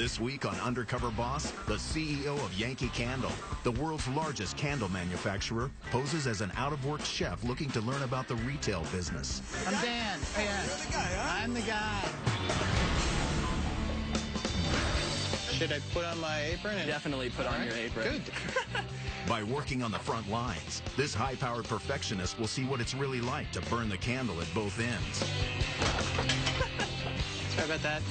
This week on Undercover Boss, the CEO of Yankee Candle, the world's largest candle manufacturer, poses as an out-of-work chef looking to learn about the retail business. I'm Dan. Oh, yeah. You're the guy, huh? I'm the guy. Should I put on my apron? Definitely put on your apron. Good. By working on the front lines, this high-powered perfectionist will see what it's really like to burn the candle at both ends. Sorry about that.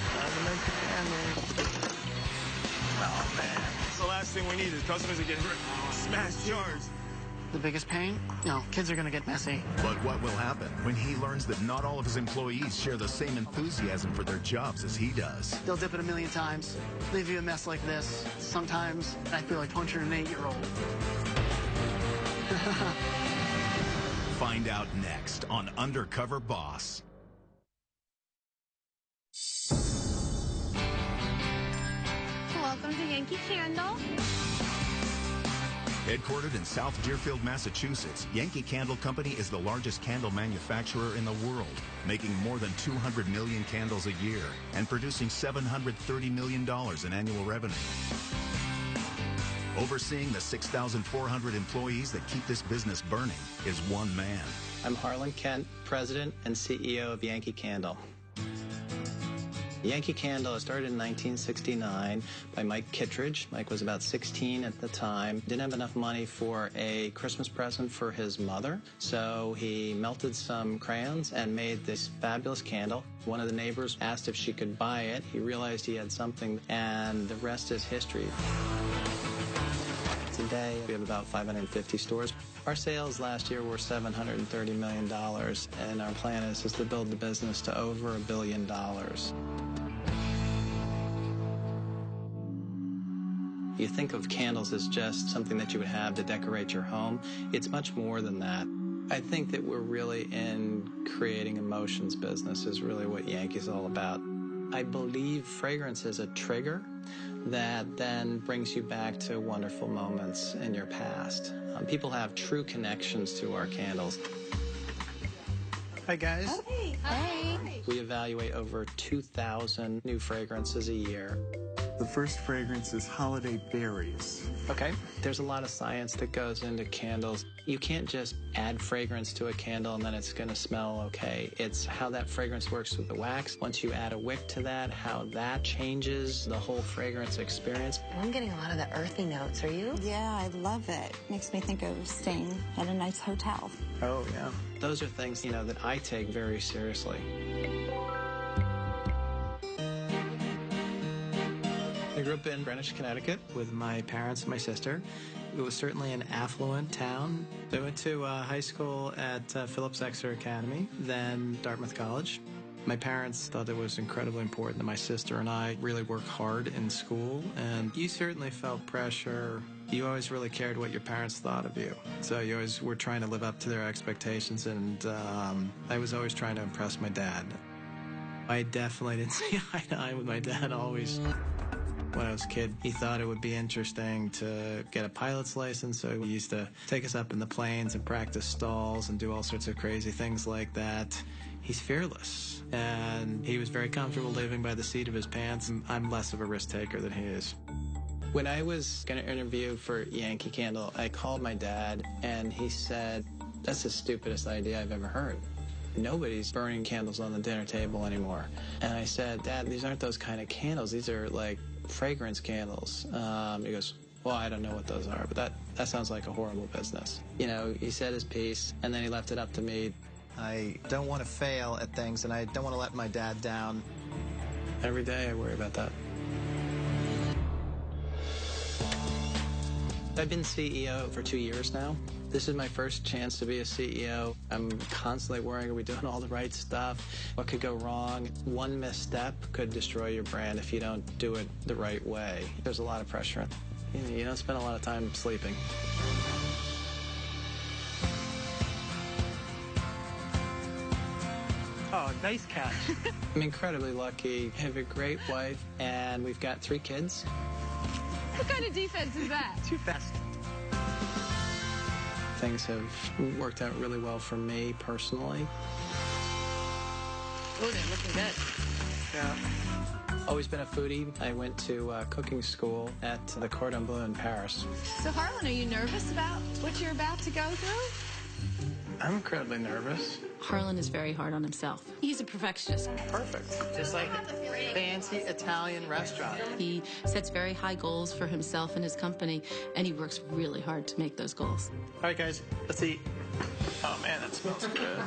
Oh, man. That's the last thing we need is customers that get smashed jars. The biggest pain? No, kids are going to get messy. But what will happen when he learns that not all of his employees share the same enthusiasm for their jobs as he does? They'll dip it a million times, leave you a mess like this. Sometimes I feel like punching an 8-year-old. Find out next on Undercover Boss. Welcome to Yankee Candle. Headquartered in South Deerfield, Massachusetts, Yankee Candle Company is the largest candle manufacturer in the world, making more than 200 million candles a year and producing $730 million in annual revenue. Overseeing the 6,400 employees that keep this business burning is one man. I'm Harlan Kent, President and CEO of Yankee Candle. Yankee Candle started in 1969 by Mike Kittredge. Mike was about 16 at the time. Didn't have enough money for a Christmas present for his mother, so he melted some crayons and made this fabulous candle. One of the neighbors asked if she could buy it. He realized he had something, and the rest is history. Today, we have about 550 stores. Our sales last year were $730 million, and our plan is to build the business to over $1 billion. You think of candles as just something that you would have to decorate your home. It's much more than that. I think that we're really in creating emotions business is really what Yankee's all about. I believe fragrance is a trigger that then brings you back to wonderful moments in your past. People have true connections to our candles. Hi, guys. Hey. Hi. We evaluate over 2,000 new fragrances a year. The first fragrance is Holiday Berries. Okay. There's a lot of science that goes into candles. You can't just add fragrance to a candle and then it's going to smell okay. It's how that fragrance works with the wax. Once you add a wick to that, how that changes the whole fragrance experience. I'm getting a lot of the earthy notes. Are you? Yeah, I love it. Makes me think of staying at a nice hotel. Oh, yeah. Those are things, that I take very seriously. I grew up in Greenwich, Connecticut with my parents and my sister. It was certainly an affluent town. I went to high school at Phillips Exeter Academy, then Dartmouth College. My parents thought it was incredibly important that my sister and I really work hard in school, and you certainly felt pressure. You always really cared what your parents thought of you. So you always were trying to live up to their expectations, and I was always trying to impress my dad. I definitely didn't see eye to eye with my dad always. When I was a kid, he thought it would be interesting to get a pilot's license, so he used to take us up in the planes and practice stalls and do all sorts of crazy things like that. He's fearless, and he was very comfortable living by the seat of his pants. I'm less of a risk taker than he is. When I was going to interview for Yankee Candle, I called my dad, and he said, "That's the stupidest idea I've ever heard. Nobody's burning candles on the dinner table anymore." And I said, "Dad, these aren't those kind of candles. These are like fragrance candles." He goes, "Well, I don't know what those are, but that sounds like a horrible business." He said his piece, and then he left it up to me. I don't want to fail at things, and I don't want to let my dad down. Every day I worry about that. I've been CEO for 2 years now. This is my first chance to be a CEO. I'm constantly worrying, are we doing all the right stuff? What could go wrong? One misstep could destroy your brand if you don't do it the right way. There's a lot of pressure. You don't spend a lot of time sleeping. Oh, nice catch. I'm incredibly lucky. I have a great wife, and we've got 3 kids. What kind of defense is that? Too fast. Things have worked out really well for me personally. Oh, they're looking good. Yeah. Always been a foodie. I went to cooking school at the Cordon Bleu in Paris. So, Harlan, are you nervous about what you're about to go through? I'm incredibly nervous. Harlan is very hard on himself. He's a perfectionist. Perfect. Just like a fancy Italian restaurant. He sets very high goals for himself and his company, and he works really hard to make those goals. All right, guys, let's eat. Oh, man, that smells good.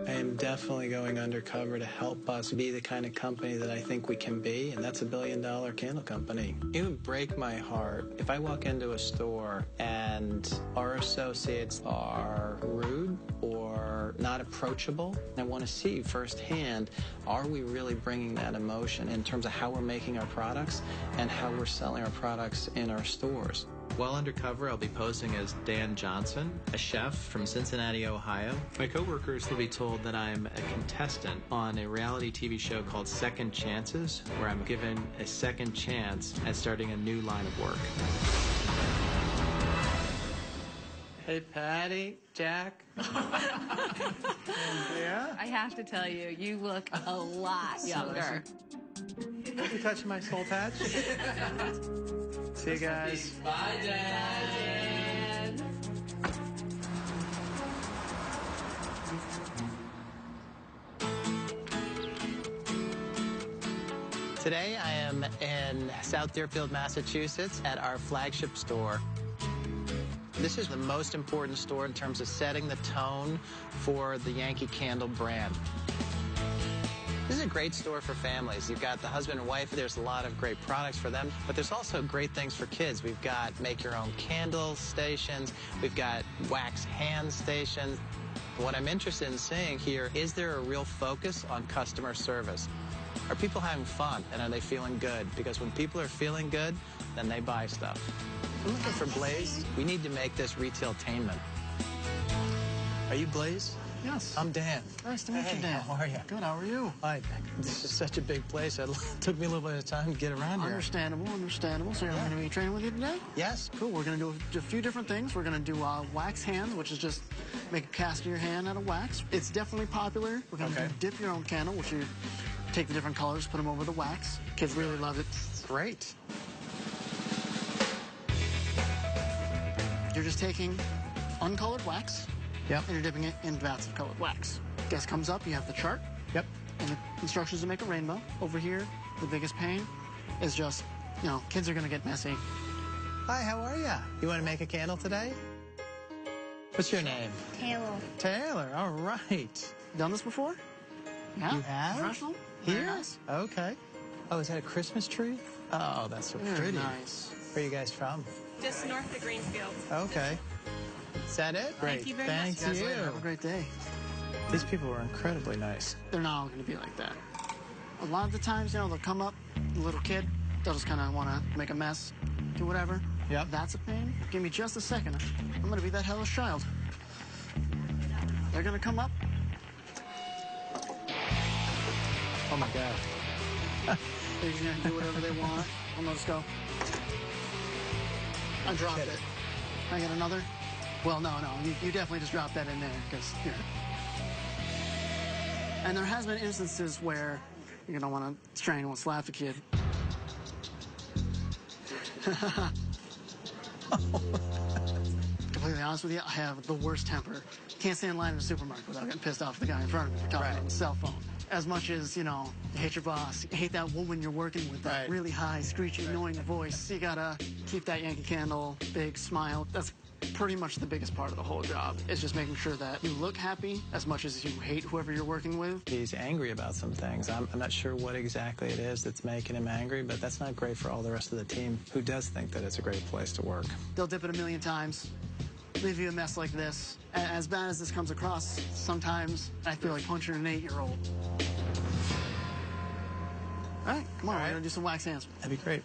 I am definitely going undercover to help us be the kind of company that I think we can be, and that's $1 billion candle company. It would break my heart if I walk into a store and our associates are rude or not approachable. I want to see firsthand, are we really bringing that emotion in terms of how we're making our products and how we're selling our products in our stores. While undercover, I'll be posing as Dan Johnson, a chef from Cincinnati, Ohio. My coworkers will be told that I'm a contestant on a reality TV show called Second Chances, where I'm given a second chance at starting a new line of work. Hey, Patty, Jack. Yeah? I have to tell you, you look a lot younger. You touching my soul patch? See you guys. Bye, Dad. Today I am in South Deerfield, Massachusetts at our flagship store. This is the most important store in terms of setting the tone for the Yankee Candle brand. This is a great store for families. You've got the husband and wife. There's a lot of great products for them, but there's also great things for kids. We've got make-your-own candle stations. We've got wax hand stations. What I'm interested in seeing here, is there a real focus on customer service? Are people having fun, and are they feeling good? Because when people are feeling good, then they buy stuff. I'm looking for Blaze. We need to make this retailtainment. Are you Blaze? Yes. I'm Dan. Nice to meet you, Dan. How are you? Good, how are you? Hi. This is such a big place. It took me a little bit of time to get around here. Understandable, understandable. So you're going to be training with you today? Yes. Cool. We're going to do a few different things. We're going to do wax hands, which is just make a cast of your hand out of wax. It's definitely popular. We're going to do dip your own candle, which you take the different colors, put them over the wax. Kids really love it. Great. You're just taking uncolored wax. Yep. And you're dipping it in vats of colored wax. Guest comes up, you have the chart. Yep. And the instructions to make a rainbow. Over here, the biggest pain is just, you know, kids are going to get messy. Hi, how are you? You want to make a candle today? What's your name? Taylor. Taylor, all right. Done this before? Yeah. You have? Professional? Here? Very nice. Okay. Oh, is that a Christmas tree? Oh, that's so Very pretty. nice. Where are you guys from? Just north of Greenfield. Okay. Is that it? Great. Thank you very Thank Guys, you. have a great day. These people were incredibly nice. They're not all going to be like that. A lot of the times, you know, they'll come up, a little kid, they'll just kind of want to make a mess, do whatever. Yep. That's a pain. Give me just a second. I'm going to be that hellish child. They're going to come up. Oh, my God. They're going to do whatever they want. I'm going to just go. I dropped it. Can I get another? Well, no. You definitely just dropped that in there, because here. And there has been instances where you're going to want to strain and slap the kid. Completely honest with you, I have the worst temper. Can't stand in line in a supermarket without getting pissed off at the guy in front of me for talking on the cell phone. As much as, you know, you hate your boss, you hate that woman you're working with, that really high, screechy, annoying voice. You gotta keep that Yankee Candle, big smile. That's pretty much the biggest part of the whole job, is just making sure that you look happy as much as you hate whoever you're working with. He's angry about some things. I'm not sure what exactly it is that's making him angry, but that's not great for all the rest of the team who does think that it's a great place to work. They'll dip it 1,000,000 times, leave you a mess like this. As bad as this comes across, sometimes I feel like punching an 8-year-old. All right, come on, we're gonna do some wax hands. That'd be great.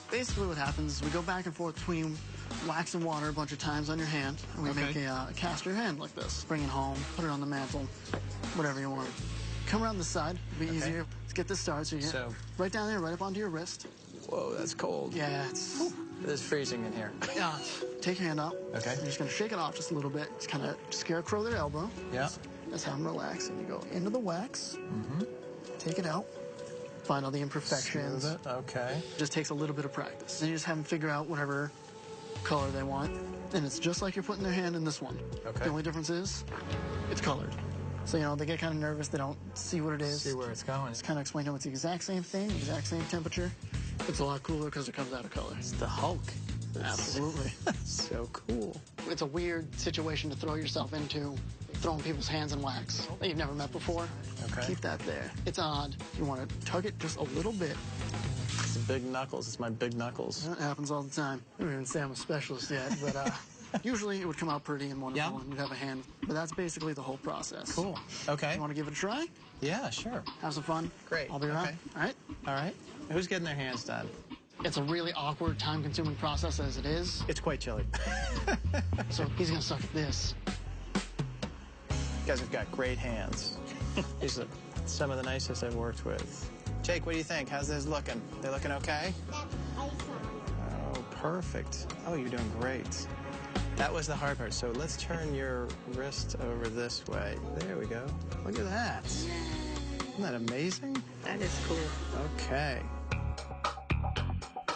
Basically what happens is we go back and forth between wax and water a bunch of times on your hand, and we make a cast your hand like this. Bring it home, put it on the mantle, whatever you want. Come around the side, it'll be easier. Let's get this started. So you get right down there, right up onto your wrist. Whoa, that's cold. Yeah, it's It is freezing in here. Yeah, take your hand out. Okay. You're just gonna shake it off just a little bit. Just kind of scarecrow their elbow. Yeah. Just have them relax, and you go into the wax. Take it out. Find all the imperfections. Smooth it. Okay. Just takes a little bit of practice. Then you just have them figure out whatever color they want. And it's just like you're putting their hand in this one. Okay. The only difference is it's colored. So, you know, they get kind of nervous. They don't see what it is. See where it's going. Just kind of explain to them it's the exact same thing, exact same temperature. It's a lot cooler because it comes out of color. It's the Hulk. Absolutely. So cool. It's a weird situation to throw yourself into, throwing people's hands in wax that you've never met before. Okay. Keep that there. It's odd. You want to tug it just a little bit. It's the big knuckles. It's my big knuckles. That happens all the time. I don't even say I'm a specialist yet, but usually it would come out pretty and wonderful, and you'd have a hand. But that's basically the whole process. Cool. Okay. You want to give it a try? Yeah, sure. Have some fun? Great. I'll be around. Okay. All right? All right. Who's getting their hands done? It's a really awkward, time-consuming process as it is. It's quite chilly. So he's going to suck at this. You guys have got great hands. These are some of the nicest I've worked with. Jake, what do you think? How's this looking? They looking okay? Oh, perfect. Oh, you're doing great. That was the hard part. So let's turn your wrist over this way. There we go. Look at that. Isn't that amazing? That is cool. Okay.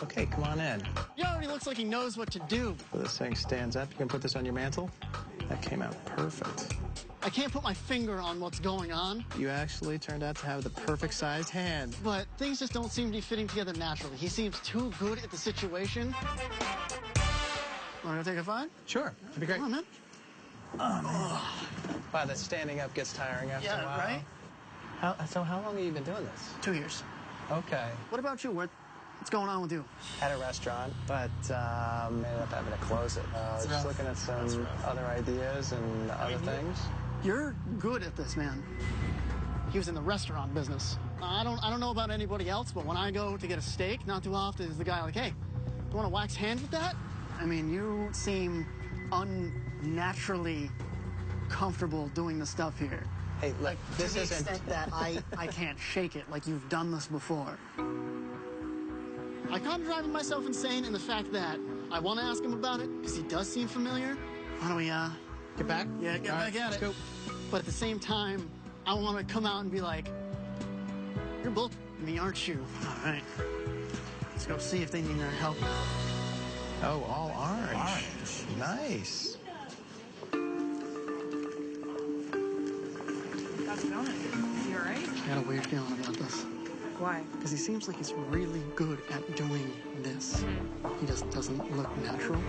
Okay, come on in. He already looks like he knows what to do. So this thing stands up. You can put this on your mantle. That came out perfect. I can't put my finger on what's going on, You actually turned out to have the perfect sized hand. but things just don't seem to be fitting together naturally. He seems too good at the situation. Want to go take a five? Sure, that'd be great. Come on, man. Oh, man. Wow, that standing up gets tiring after a while. Right? So how long have you been doing this? 2 years. Okay. What about you? What's going on with you? At a restaurant, but ended up having to close it. Just rough. looking at some other ideas and other things. You're good at this, man. He was in the restaurant business. I don't know about anybody else, but when I go to get a steak, not too often is the guy like, hey, you want to wax hands with that? I mean, you seem unnaturally comfortable doing the stuff here. Hey, look, this to the isn't... extent that I can't shake it like you've done this before. I kind of driving myself insane in the fact that I want to ask him about it because he does seem familiar. Why don't we, Get back? yeah, get All back right, at let's it. go. But at the same time, I want to come out and be like, you're both me, aren't you? All right. Let's go see if they need our help. Oh, all orange. Nice. How's it going? You all right? I got a weird feeling about this. Why? Because he seems like he's really good at doing this. He just doesn't look natural.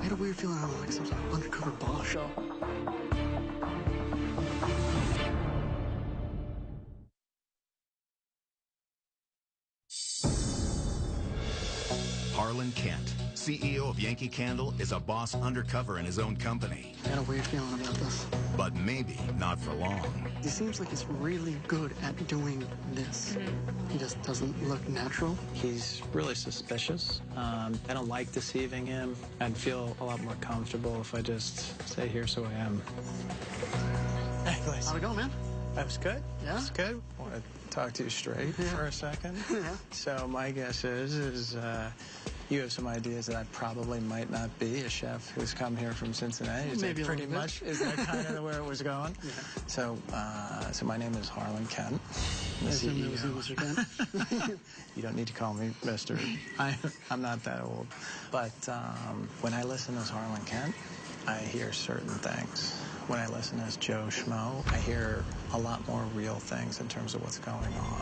I had a weird feeling on like some sort of undercover boss show. Harlan Kent, CEO of Yankee Candle, is a boss undercover in his own company. I had a weird feeling about this. But maybe not for long. He seems like he's really good at doing this. He just doesn't look natural. He's really suspicious. I don't like deceiving him. I'd feel a lot more comfortable if I just say, here, so I am. Anyways, How'd it go, man? that was good. Yeah? That's good. I want to talk to you straight for a second. Yeah. So my guess is you have some ideas that I probably might not be a chef who's come here from Cincinnati. Is Maybe that a pretty little bit. much? Is that kind of where it was going? Yeah. So my name is Harlan Kent. I'm I the assume it was CEO. you, Mr. Kent. You don't need to call me Mr. I'm not that old. But when I listen as Harlan Kent, I hear certain things. When I listen as Joe Schmo, I hear a lot more real things in terms of what's going on.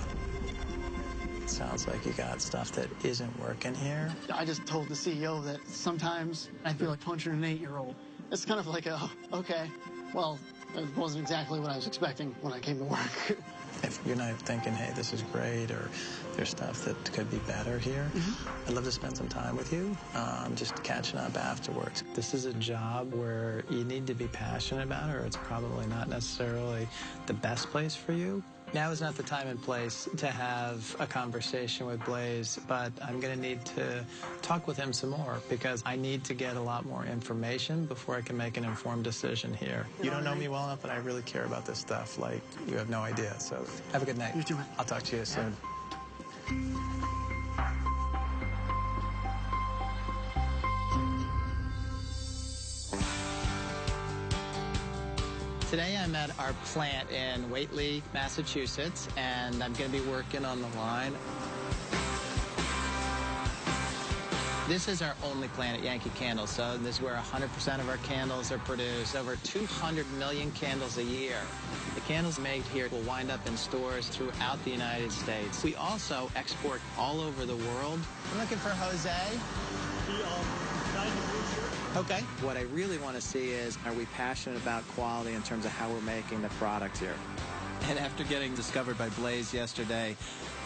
It sounds like you got stuff that isn't working here. I just told the CEO that sometimes I feel like punching an 8-year-old. It's kind of like okay, well, it wasn't exactly what I was expecting when I came to work. If you're not thinking, hey, this is great, or there's stuff that could be better here, I'd love to spend some time with you, just catching up afterwards. This is a job where you need to be passionate about it, or it's probably not necessarily the best place for you. Now is not the time and place to have a conversation with Blaze, but I'm going to need to talk with him some more because I need to get a lot more information before I can make an informed decision here. You don't know me well enough, but I really care about this stuff like you have no idea. So have a good night. You too, man. I'll talk to you soon. Today I'm at our plant in Whately, Massachusetts, and I'm going to be working on the line. This is our only plant at Yankee Candles, so this is where 100% of our candles are produced. Over 200 million candles a year. The candles made here will wind up in stores throughout the United States. We also export all over the world. I'm looking for Jose. Okay. What I really want to see is, are we passionate about quality in terms of how we're making the product here? And after getting discovered by Blaze yesterday,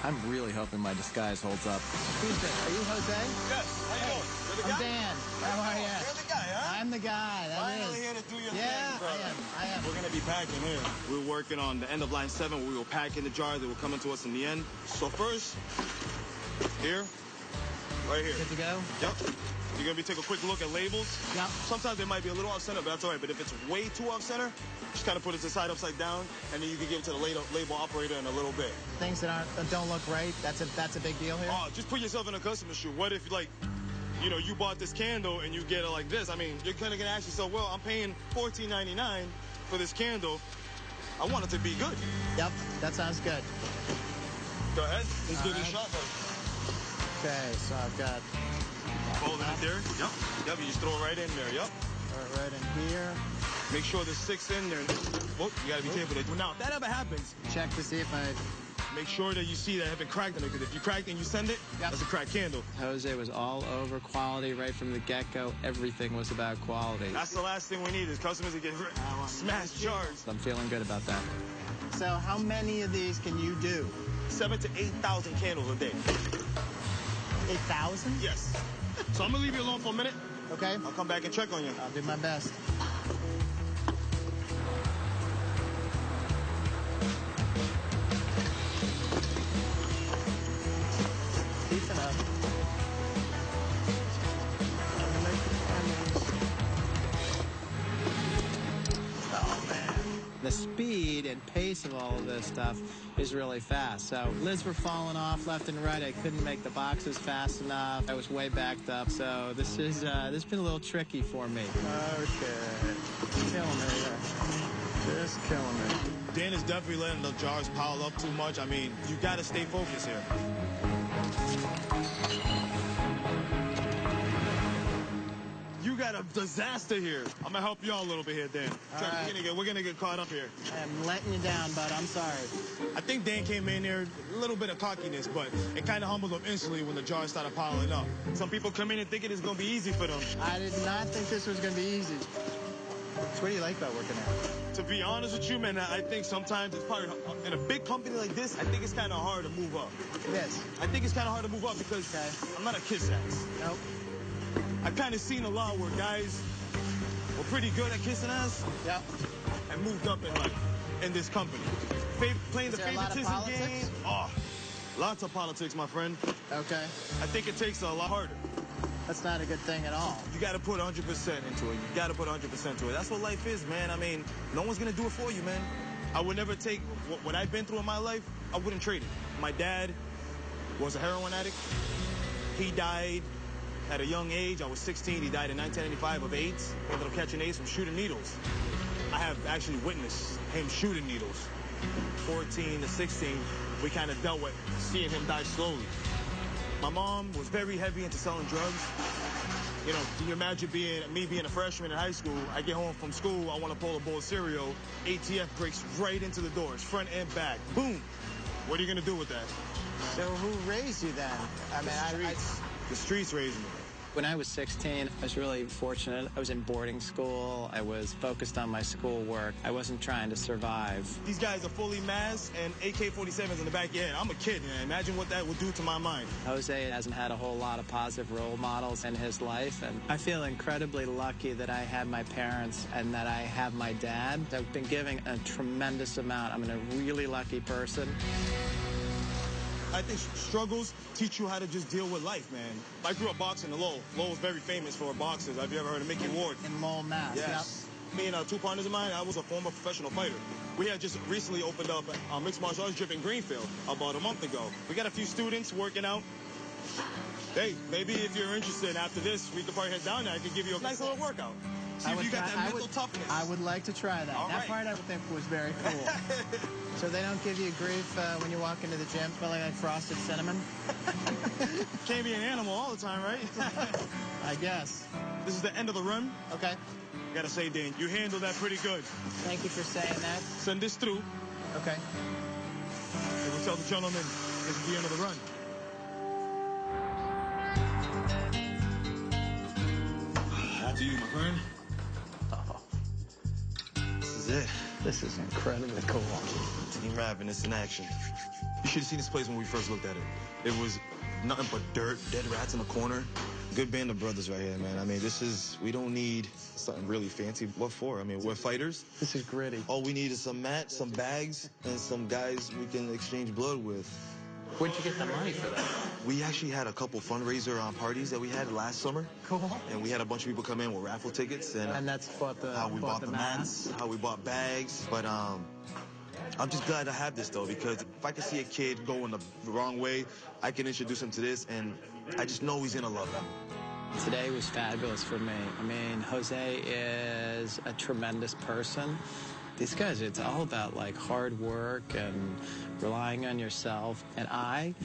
I'm really hoping my disguise holds up. Who's this? Are you Jose? Yes. How you doing? You're the guy? I'm Dan. How are you? You're the guy, huh? I'm the guy. That Finally is. here to do your Yeah, thing, brother. I am. We're going to be packing here. We're working on the end of line 7 where we will pack in the jars that will come into us in the end. So first, here, right here. Good to go? Yep. You're going to be taking a quick look at labels. Yep. Sometimes they might be a little off-center, but that's all right. But if it's way too off-center, just kind of put it to the side upside down, and then you can give it to the label operator in a little bit. Things that don't look right, that's a big deal here? Oh, just put yourself in a customer's shoe. What if, like, you know, you bought this candle and you get it like this? I mean, you're kind of going to ask yourself, well, I'm paying $14.99 for this candle. I want it to be good. Yep, that sounds good. Go ahead. Let's give it a shot, buddy. Okay, so I've got... Hold it there. Yep. Yep, you just throw it right in there. Yep. Throw it right in here. Make sure there's 6 in there. Oh, you got to be careful. Now, if that ever happens, check to see if I... make sure that you see that it haven't cracked in it, because if you cracked and you send it, that's a cracked candle. Jose was all over quality right from the get-go. Everything was about quality. That's the last thing we need is customers that get smashed jars. I'm feeling good about that. So how many of these can you do? 7,000 to 8,000 candles a day. 8,000? Yes. So I'm going to leave you alone for a minute. Okay. I'll come back and check on you. I'll do my best. Decent up. Oh, man. The speed and pace of all of this stuff is really fast. So lids were falling off left and right. I couldn't make the boxes fast enough. I was way backed up. So this has been a little tricky for me. Okay. Killing me here. Just killing me. Dan is definitely letting the jars pile up too much. I mean, you got to stay focused here. You got a disaster here. I'm gonna help you out a little bit here, Dan. Right. We're gonna get caught up here. I'm letting you down, bud. I'm sorry. I think Dan came in there a little bit of cockiness, but it kind of humbled him instantly when the jars started piling up. Some people come in and thinking it's gonna be easy for them. I did not think this was gonna be easy. So what do you like about working there? To be honest with you, man, I think sometimes it's probably in a big company like this. I think it's kind of hard to move up. It is. I think it's kind of hard to move up because I'm not a kiss ass. Nope. I've kind of seen a lot where guys were pretty good at kissing ass. Yep. And moved up in life in this company. Playing the favoritism game. Oh, lots of politics, my friend. Okay. I think it takes a lot harder. That's not a good thing at all. You got to put 100% into it. You got to put 100% into it. That's what life is, man. I mean, no one's going to do it for you, man. I would never take what I've been through in my life. I wouldn't trade it. My dad was a heroin addict. He died at a young age. I was 16. He died in 1995 of AIDS. He ended up catching AIDS from shooting needles. I have actually witnessed him shooting needles. 14 to 16, we kind of dealt with seeing him die slowly. My mom was very heavy into selling drugs. You know, can you imagine me being a freshman in high school? I get home from school, I want to pull a bowl of cereal. ATF breaks right into the doors, front and back. Boom. What are you going to do with that? So who raised you then? I mean, The streets raised me. When I was 16, I was really fortunate. I was in boarding school. I was focused on my schoolwork. I wasn't trying to survive. These guys are fully masked and AK-47s in the back of your head. I'm a kid, man. Imagine what that would do to my mind. Jose hasn't had a whole lot of positive role models in his life, and I feel incredibly lucky that I had my parents and that I have my dad. I've been giving a tremendous amount. I'm a really lucky person. I think struggles teach you how to just deal with life, man. I grew up boxing in Lowell. Lowell's very famous for boxers. Have you ever heard of Mickey Ward? In Lowell, Mass. Yes. Yep. Me and 2 partners of mine, I was a former professional fighter. We had just recently opened up a mixed martial arts gym in Greenfield about a month ago. We got a few students working out. Hey, maybe if you're interested after this, we could probably head down there. I could give you a nice little workout. See if you got that mental toughness. I would like to try that. All that right. part I would think was very cool. So they don't give you grief when you walk into the gym smelling like frosted cinnamon? Can't be an animal all the time, right? I guess. This is the end of the run. Okay. Gotta say, Dan, you handled that pretty good. Thank you for saying that. Send this through. Okay. And we'll tell the gentleman this is the end of the run. After you, my friend. Oh, This is it. this is incredibly cool. Team rapping, it's in action. You should have seen this place when we first looked at it. It was nothing but dirt, dead rats in the corner. Good band of brothers right here, man. I mean, we don't need something really fancy. What for? I mean, we're fighters. This is gritty. All we need is some mats, some bags, and some guys we can exchange blood with. Where'd you get the money for that? We actually had a couple fundraiser parties that we had last summer. Cool. And we had a bunch of people come in with raffle tickets. And that's how we bought the mats, how we bought bags. But I'm just glad to have this, though, because if I can see a kid going the wrong way, I can introduce him to this, and I just know he's going to love it. Today was fabulous for me. I mean, Jose is a tremendous person. These guys, it's all about like hard work and relying on yourself. And I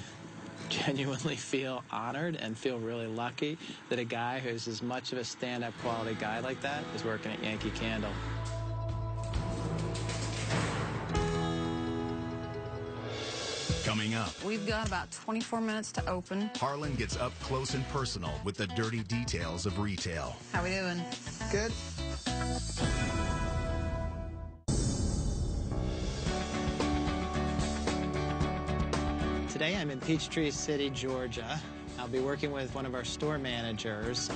genuinely feel honored and feel really lucky that a guy who's as much of a stand-up quality guy like that is working at Yankee Candle. Coming up, We've got about 24 minutes to open. Harlan gets up close and personal with the dirty details of retail. How we doing? Good. Today I'm in Peachtree City, Georgia. I'll be working with one of our store managers.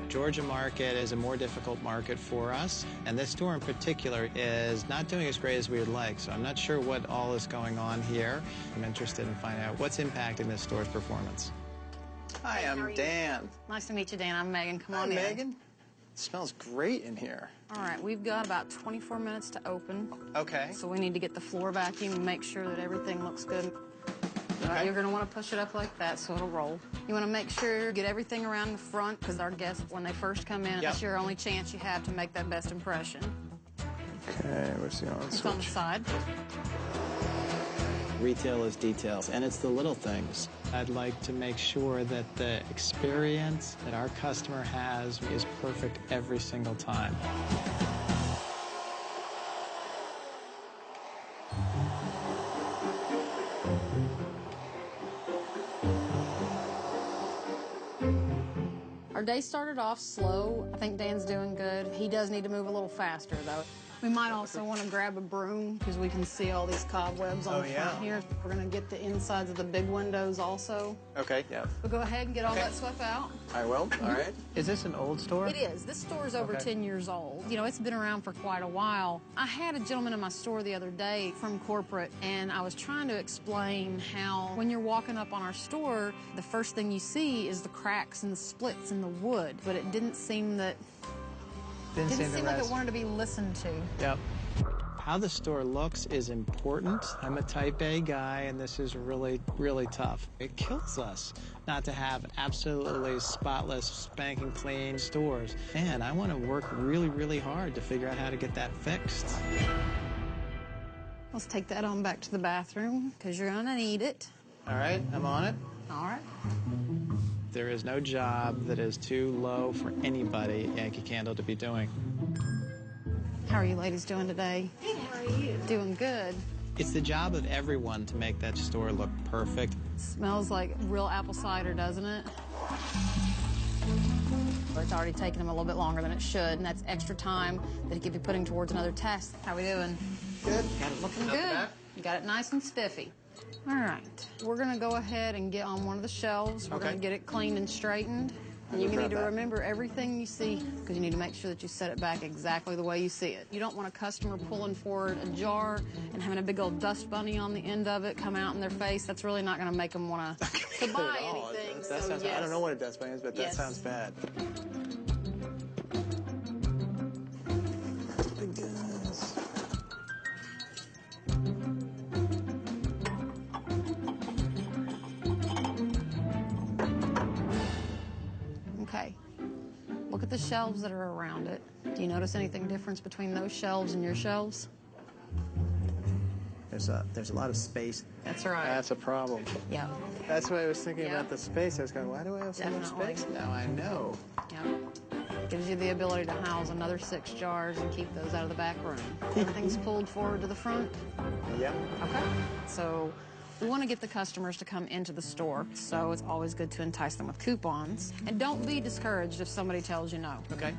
Georgia market is a more difficult market for us, and this store in particular is not doing as great as we would like, so I'm not sure what all is going on here. I'm interested in finding out what's impacting this store's performance. Hi, I'm Dan. Nice to meet you, Dan. I'm Megan. Come Hi, on in. Megan. It smells great in here. All right, we've got about 24 minutes to open. Okay. So we need to get the floor vacuum and make sure that everything looks good. Okay. You're going to want to push it up like that so it'll roll. You want to make sure you get everything around the front because our guests, when they first come in, that's your only chance you have to make that best impression. Okay, where's the on switch? It's on the side. Retail is details, and it's the little things. I'd like to make sure that the experience that our customer has is perfect every single time. Our day started off slow. I think Dan's doing good. He does need to move a little faster, though. We might also want to grab a broom because we can see all these cobwebs on the front here. We're going to get the insides of the big windows also. Okay, yeah. We'll go ahead and get all that swept out. I will, all right. Is this an old store? It is. This store is over 10 years old. You know, it's been around for quite a while. I had a gentleman in my store the other day from corporate, and I was trying to explain how when you're walking up on our store, the first thing you see is the cracks and the splits in the wood, but it didn't seem that... Didn't seem like it wanted to be listened to. Yep. How the store looks is important. I'm a type A guy, and this is really, really tough. It kills us not to have absolutely spotless, spanking clean stores. And I want to work really, really hard to figure out how to get that fixed. Let's take that on back to the bathroom, because you're going to need it. All right, I'm on it. All right. There is no job that is too low for anybody at Yankee Candle to be doing. How are you ladies doing today? Good, how are you? Doing good. It's the job of everyone to make that store look perfect. Smells like real apple cider, doesn't it? It's already taken him a little bit longer than it should, and that's extra time that he could be putting towards another test. How we doing? Good. Got it looking good. You got it nice and spiffy. All right. We're going to go ahead and get on one of the shelves. We're going to get it cleaned and straightened. And you need to remember everything you see, because you need to make sure that you set it back exactly the way you see it. You don't want a customer pulling forward a jar and having a big old dust bunny on the end of it come out in their face. That's really not going to make them want to buy anything. That sounds, yes. I don't know what a dust bunny is, but that sounds bad. Okay. Look at the shelves that are around it. Do you notice anything different between those shelves and your shelves? There's a lot of space. That's right. That's a problem. Yeah. That's why I was thinking about the space. I was going, why do I have so much space? Now I know. Yep. Gives you the ability to house another 6 jars and keep those out of the back room. Everything's pulled forward to the front? Yep. Okay. So we want to get the customers to come into the store, so it's always good to entice them with coupons. And don't be discouraged if somebody tells you no. Okay.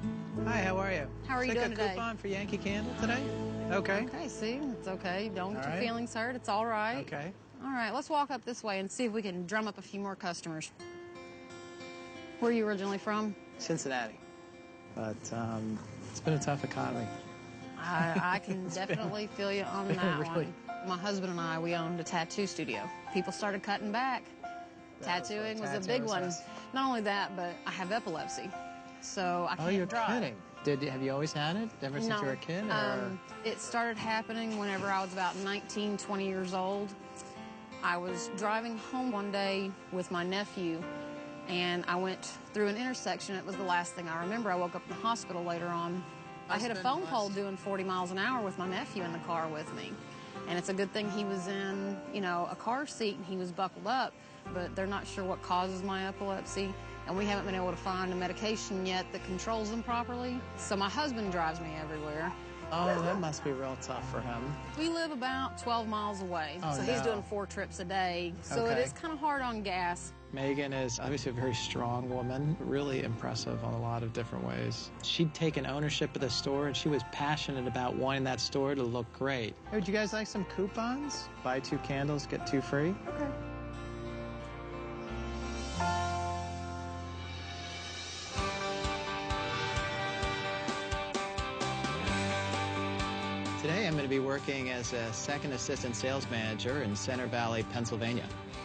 Hi, how are you? How are you doing a today? coupon for Yankee Candle today? Okay. Okay, see, it's okay. Don't get your feelings hurt. It's all right. Okay. All right, let's walk up this way and see if we can drum up a few more customers. Where are you originally from? Cincinnati. But it's been a tough economy. I can definitely feel you on that one. My husband and I, we owned a tattoo studio. People started cutting back. Tattooing was a big one. Not only that, but I have epilepsy, so I can't drive. Oh, you're kidding. Have you always had it ever since you were a kid? Or? It started happening whenever I was about 19, 20 years old. I was driving home one day with my nephew, and I went through an intersection. It was the last thing I remember. I woke up in the hospital later on. I hit a phone pole doing 40 miles an hour with my nephew in the car with me. And it's a good thing he was in, a car seat and he was buckled up, but they're not sure what causes my epilepsy. And we haven't been able to find a medication yet that controls them properly. So my husband drives me everywhere. Oh, that must be real tough for him. We live about 12 miles away, so he's doing 4 trips a day. So it is kind of hard on gas. Megan is obviously a very strong woman, really impressive on a lot of different ways. She'd taken ownership of the store, and she was passionate about wanting that store to look great. Hey, would you guys like some coupons? Buy 2 candles, get 2 free? Okay. Today I'm going to be working as a second assistant sales manager in Center Valley, Pennsylvania.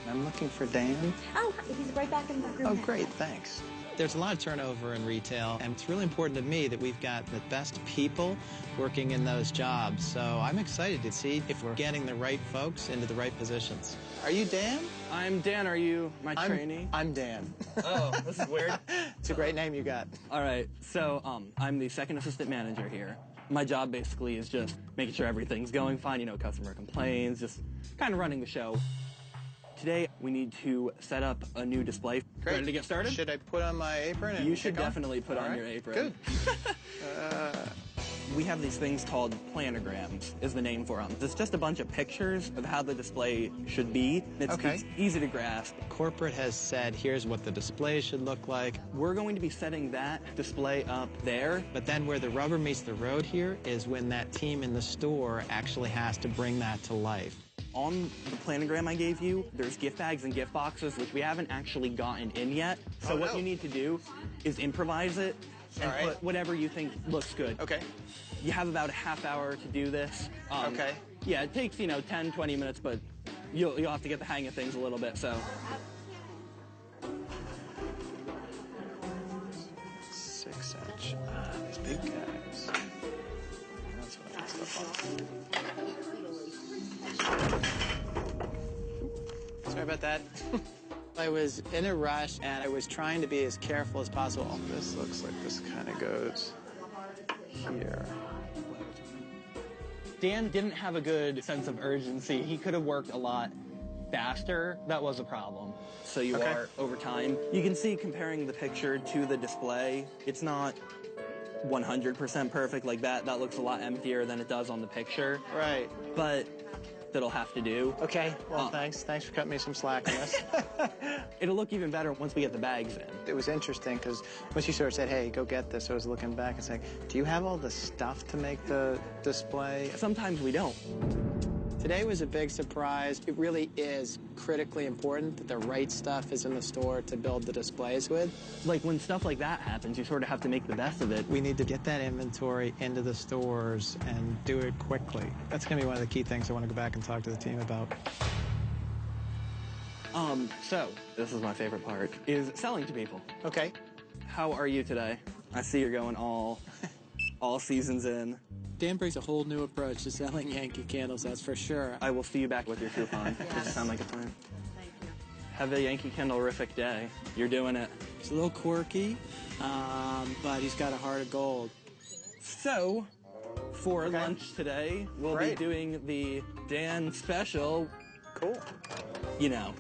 I'm looking for Dan. Oh, he's right back in the room. Oh, great, thanks. There's a lot of turnover in retail, and it's really important to me that we've got the best people working in those jobs. So I'm excited to see if we're getting the right folks into the right positions. Are you Dan? I'm Dan. Are you my trainee? I'm Dan. Oh, this is weird. It's a great name you got. All right, so I'm the second assistant manager here. My job basically is just making sure everything's going fine, customer complaints, just kind of running the show. Today, we need to set up a new display. Great. Ready to get started? Should I put on my apron? And you should definitely put on your apron. Good. We have these things called planograms, is the name for them. It's just a bunch of pictures of how the display should be. It's easy to grasp. Corporate has said, here's what the display should look like. We're going to be setting that display up there. But then where the rubber meets the road here is when that team in the store actually has to bring that to life. On the planogram I gave you, there's gift bags and gift boxes, which we haven't actually gotten in yet. So what you need to do is improvise it and put whatever you think looks good. Okay. You have about a half hour to do this. Okay. Yeah, it takes, 10, 20 minutes, but you'll have to get the hang of things a little bit, so. 6-inch. These big guys. That's what I messed up on. Sorry about that. I was in a rush, and I was trying to be as careful as possible. This looks like this kind of goes here. Dan didn't have a good sense of urgency. He could have worked a lot faster. That was a problem. So you are over time. You can see comparing the picture to the display, it's not 100% perfect like that. That looks a lot emptier than it does on the picture. Right. But that'll have to do. Okay, well, thanks. Thanks for cutting me some slack on this. It'll look even better once we get the bags in. It was interesting because once you sort of said, hey, go get this, I was looking back and saying, do you have all the stuff to make the display? Sometimes we don't. Today was a big surprise. It really is critically important that the right stuff is in the store to build the displays with. Like when stuff like that happens, you sort of have to make the best of it. We need to get that inventory into the stores and do it quickly. That's going to be one of the key things I want to go back and talk to the team about. So, this is my favorite part, is selling to people. Okay. How are you today? I see you're going all seasons in. Dan brings a whole new approach to selling Yankee candles, that's for sure. I will see you back with your coupon. Yes. Does it sound like a plan? Thank you. Have a Yankee Candle-rific day. You're doing it. He's a little quirky, but he's got a heart of gold. So, for lunch today, we'll be doing the Dan special. Cool. You know.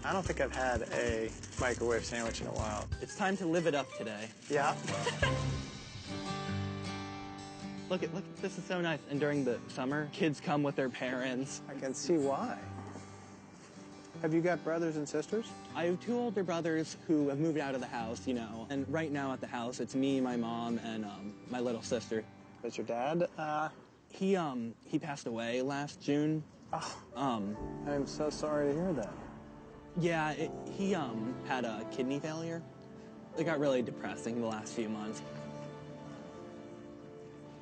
I don't think I've had a microwave sandwich in a while. It's time to live it up today. Yeah. Look, this is so nice. And during the summer, kids come with their parents. I can see why. Have you got brothers and sisters? I have 2 older brothers who have moved out of the house, you know. And right now at the house, it's me, my mom, and my little sister. Is your dad? He passed away last June. Oh. I'm so sorry to hear that. Yeah, he had a kidney failure. It got really depressing the last few months.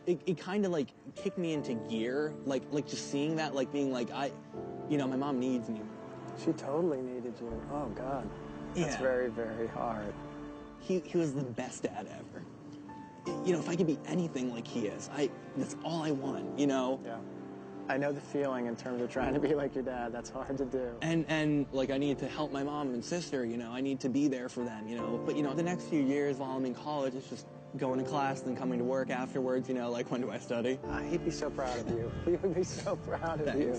It kind of like kicked me into gear, like just seeing that, like being like, my mom needs me. She totally needed you. Oh God, that's very, very hard. He was the best dad ever. You know, if I could be anything like he is, that's all I want. You know. Yeah. I know the feeling in terms of trying to be like your dad. That's hard to do. And like I need to help my mom and sister. You know, I need to be there for them. You know, but the next few years while I'm in college, it's just going to class, then coming to work afterwards, like, when do I study? He'd be so proud of you. He would be so proud of you.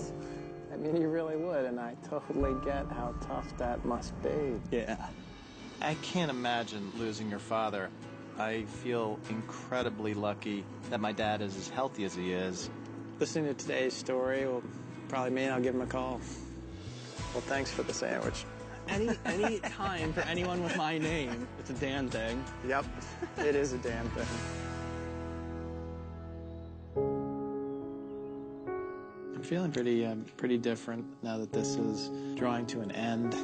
I mean, he really would, and I totally get how tough that must be. Yeah. I can't imagine losing your father. I feel incredibly lucky that my dad is as healthy as he is. Listening to today's story will probably mean I'll give him a call. Well, thanks for the sandwich. Any time for anyone with my name, it's a Dan thing. Yep, it is a Dan thing. I'm feeling pretty different now that this is drawing to an end.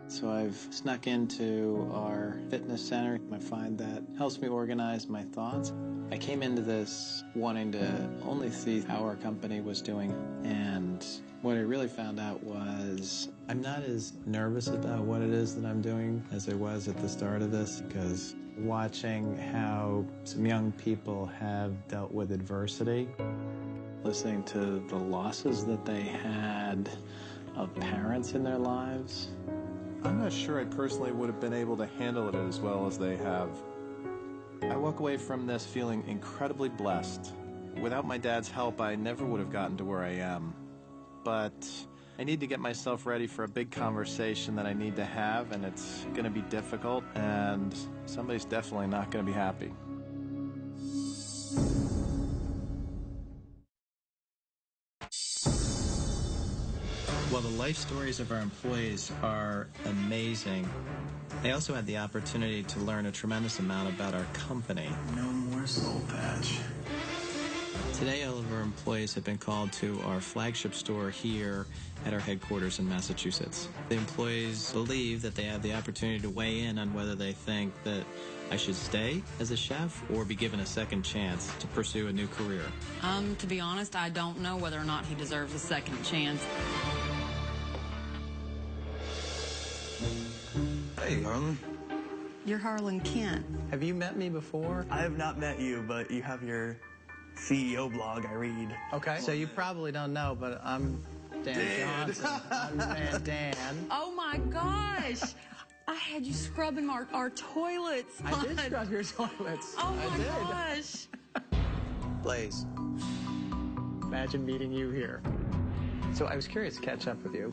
So I've snuck into our fitness center. I find that helps me organize my thoughts. I came into this wanting to only see how our company was doing, and what I really found out was I'm not as nervous about what it is that I'm doing as I was at the start of this, because watching how some young people have dealt with adversity, listening to the losses that they had of parents in their lives, I'm not sure I personally would have been able to handle it as well as they have. I walk away from this feeling incredibly blessed. Without my dad's help, I never would have gotten to where I am. But I need to get myself ready for a big conversation that I need to have, and it's going to be difficult, and somebody's definitely not going to be happy. While the life stories of our employees are amazing, I also had the opportunity to learn a tremendous amount about our company. No more soul patch. Today, all of our employees have been called to our flagship store here at our headquarters in Massachusetts. The employees believe that they have the opportunity to weigh in on whether they think that I should stay as a chef or be given a second chance to pursue a new career. To be honest, I don't know whether or not he deserves a second chance. Hey, Harlan. You're Harlan Kent. Have you met me before? I have not met you, but you have your CEO blog I read. Okay. So you probably don't know, but I'm Dan Johnson. I'm Dan. Oh my gosh! I had you scrubbing our toilets. I did scrub your toilets. Oh my I did. gosh! Blaze, imagine meeting you here. So I was curious to catch up with you.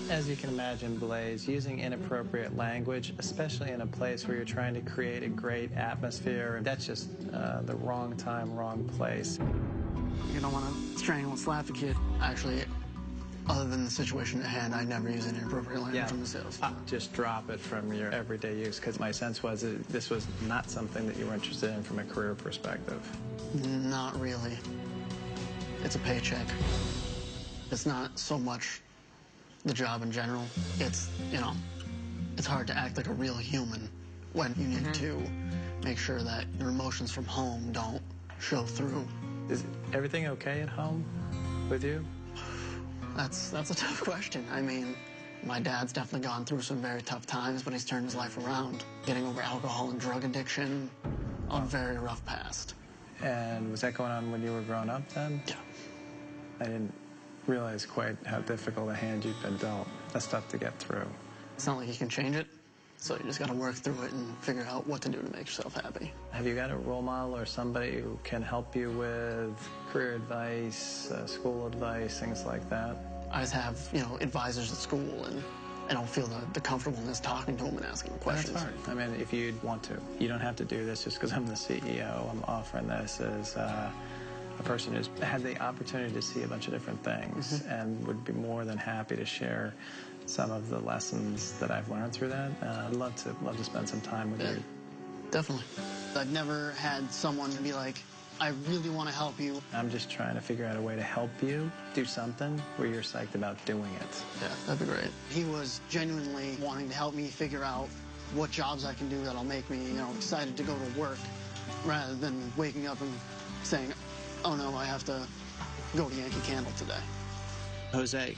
As you can imagine, Blaze, using inappropriate language, especially in a place where you're trying to create a great atmosphere, that's just the wrong time, wrong place. You don't want to strangle and slap the kid. Actually, other than the situation at hand, I never use any inappropriate language in the sales. Just drop it from your everyday use, because my sense was that this was not something that you were interested in from a career perspective. Not really. It's a paycheck. It's not so much the job in general. It's, it's hard to act like a real human when you need to make sure that your emotions from home don't show through. Is everything okay at home with you? That's a tough question. I mean, my dad's definitely gone through some very tough times, but he's turned his life around. Getting over alcohol and drug addiction, a very rough past. And was that going on when you were growing up then? Yeah. I didn't realize quite how difficult a hand you've been dealt. That's tough to get through. It's not like you can change it. So you just got to work through it and figure out what to do to make yourself happy. Have you got a role model or somebody who can help you with career advice, school advice, things like that? I just have, advisors at school, and I don't feel the comfortableness talking to them and asking them questions. That's hard. I mean, if you'd want to. You don't have to do this just because I'm the CEO. I'm offering this as a person who's had the opportunity to see a bunch of different things and would be more than happy to share some of the lessons that I've learned through that. I'd love to spend some time with you. Definitely. I've never had someone be like, I really want to help you. I'm just trying to figure out a way to help you do something where you're psyched about doing it. Yeah, that'd be great. He was genuinely wanting to help me figure out what jobs I can do that'll make me, excited to go to work, rather than waking up and saying, oh no, I have to go to Yankee Candle today. Jose,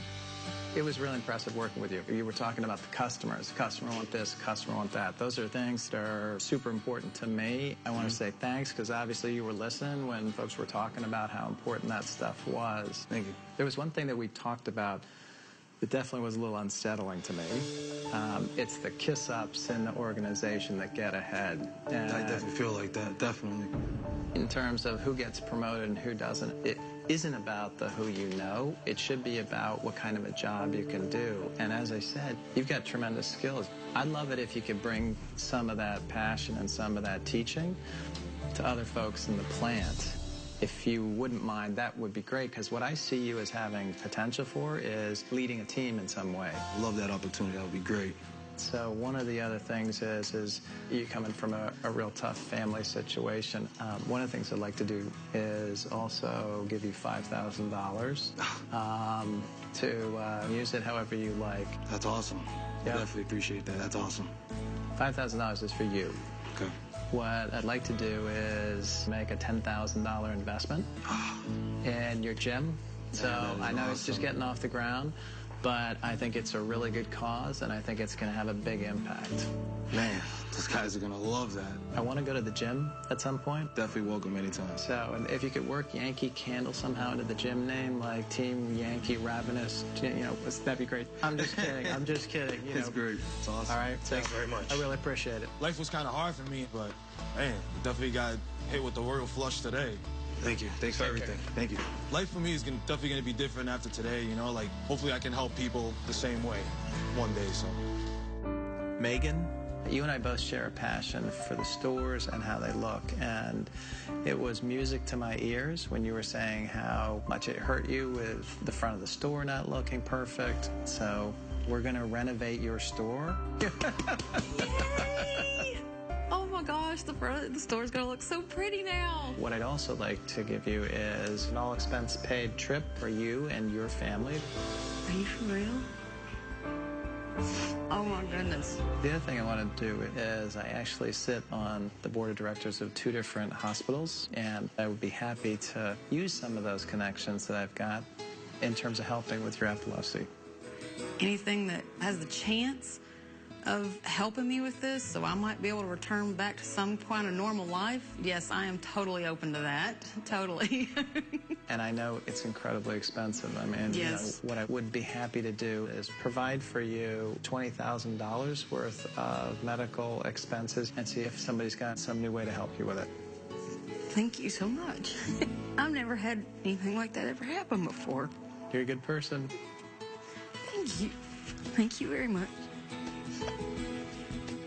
it was really impressive working with you. You were talking about the customers. The customer want this, the customer want that. Those are things that are super important to me. I want to say thanks because obviously you were listening when folks were talking about how important that stuff was. Thank you. There was one thing that we talked about that definitely was a little unsettling to me. It's the kiss-ups in the organization that get ahead. And I definitely feel like that, definitely. in terms of who gets promoted and who doesn't, it isn't about the who you know. It should be about what kind of a job you can do. And as I said, you've got tremendous skills. I'd love it if you could bring some of that passion and some of that teaching to other folks in the plant. If you wouldn't mind, that would be great, because what I see you as having potential for is leading a team in some way. Love that opportunity. That would be great. So one of the other things is you coming from a real tough family situation. One of the things I'd like to do is also give you $5,000 to use it however you like. That's awesome. Yeah. I definitely appreciate that. That's awesome. $5,000 is for you. Okay. What I'd like to do is make a $10,000 investment in your gym. So I know it's just getting off the ground, but I think it's a really good cause, and I think it's going to have a big impact. Man, those guys are going to love that. I want to go to the gym at some point. Definitely welcome anytime. So, and if you could work Yankee Candle somehow into the gym name, like Team Yankee Ravenous, that'd be great. I'm just kidding. I'm just kidding. It's great. It's awesome. All right. Thanks very much. I really appreciate it. Life was kind of hard for me, but, man, definitely got hit with the royal flush today. Thank you. Thanks for everything. Thank you. Life for me is definitely going to be different after today, like, hopefully I can help people the same way one day, so. Megan, you and I both share a passion for the stores and how they look, and it was music to my ears when you were saying how much it hurt you with the front of the store not looking perfect. So we're going to renovate your store. Yay! Oh my gosh, the front of the store's gonna look so pretty now. What I'd also like to give you is an all-expense paid trip for you and your family. Are you for real? Oh my goodness. The other thing I want to do is I actually sit on the board of directors of 2 different hospitals, and I would be happy to use some of those connections that I've got in terms of helping with your epilepsy. Anything that has the chance of helping me with this so I might be able to return back to some kind of normal life, yes, I am totally open to that. Totally. And I know it's incredibly expensive. I mean, yes. What I would be happy to do is provide for you $20,000 worth of medical expenses and see if somebody's got some new way to help you with it. Thank you so much. I've never had anything like that ever happen before. You're a good person. Thank you. Thank you very much.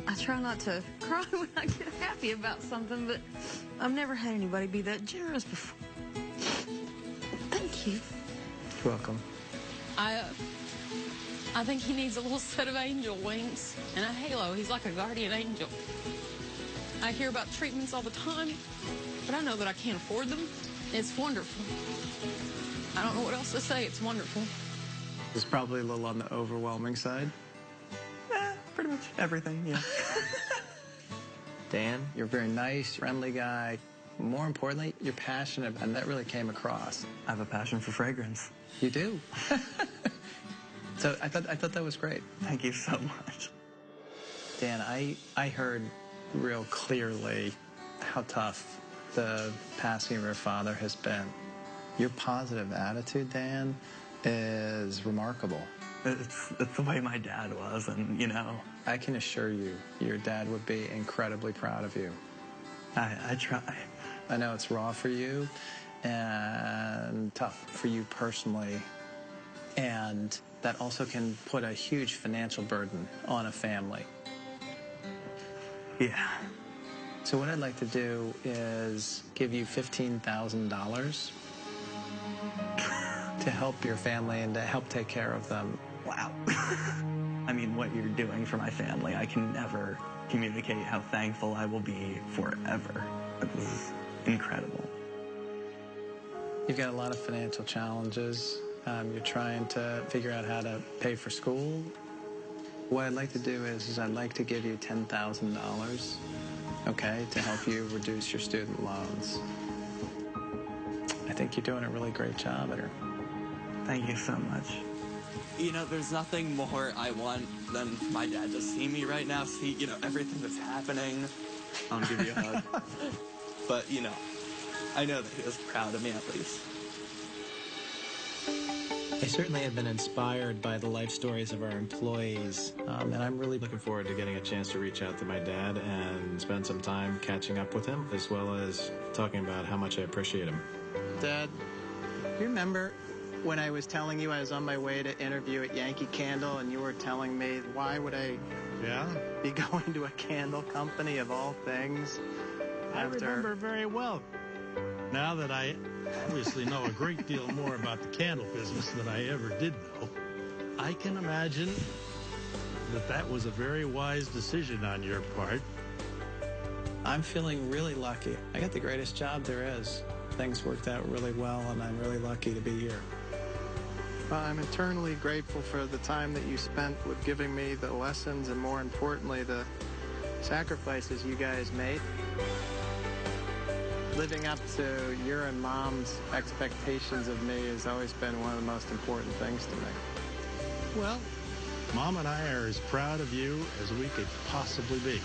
I try not to cry when I get happy about something, but I've never had anybody be that generous before. Thank you. You're welcome. I think he needs a little set of angel wings and a halo. He's like a guardian angel. I hear about treatments all the time, but I know that I can't afford them. It's wonderful. I don't know what else to say. It's wonderful. It's probably a little on the overwhelming side. Pretty much everything, yeah. Dan, you're a very nice, friendly guy. More importantly, you're passionate, and that really came across. I have a passion for fragrance. You do? So I thought that was great. Thank you so much. Dan, I heard real clearly how tough the passing of your father has been. Your positive attitude, Dan, is remarkable. It's the way my dad was, and, I can assure you, your dad would be incredibly proud of you. I try. I know it's raw for you and tough for you personally, and that also can put a huge financial burden on a family. Yeah. So what I'd like to do is give you $15,000 to help your family and to help take care of them. Wow. I mean, what you're doing for my family, I can never communicate how thankful I will be forever. This is incredible. You've got a lot of financial challenges. You're trying to figure out how to pay for school. What I'd like to do is I'd like to give you $10,000, okay, to help you reduce your student loans. I think you're doing a really great job at her. Thank you so much. You know, there's nothing more I want than for my dad to see me right now, see, you know, everything that's happening. I'll give you a hug. But, you know, I know that he was proud of me at least. I certainly have been inspired by the life stories of our employees, and I'm really looking forward to getting a chance to reach out to my dad and spend some time catching up with him, as well as talking about how much I appreciate him. Dad, do you remember when I was telling you I was on my way to interview at Yankee Candle, and you were telling me, why would I be going to a candle company of all things? I remember very well. Now that I obviously know a great deal more about the candle business than I ever did know, I can imagine that that was a very wise decision on your part. I'm feeling really lucky. I got the greatest job there is. Things worked out really well, and I'm really lucky to be here. I'm eternally grateful for the time that you spent with giving me the lessons and, more importantly, the sacrifices you guys made. Living up to your and Mom's expectations of me has always been one of the most important things to me. Well, Mom and I are as proud of you as we could possibly be.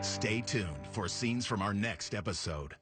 Stay tuned for scenes from our next episode.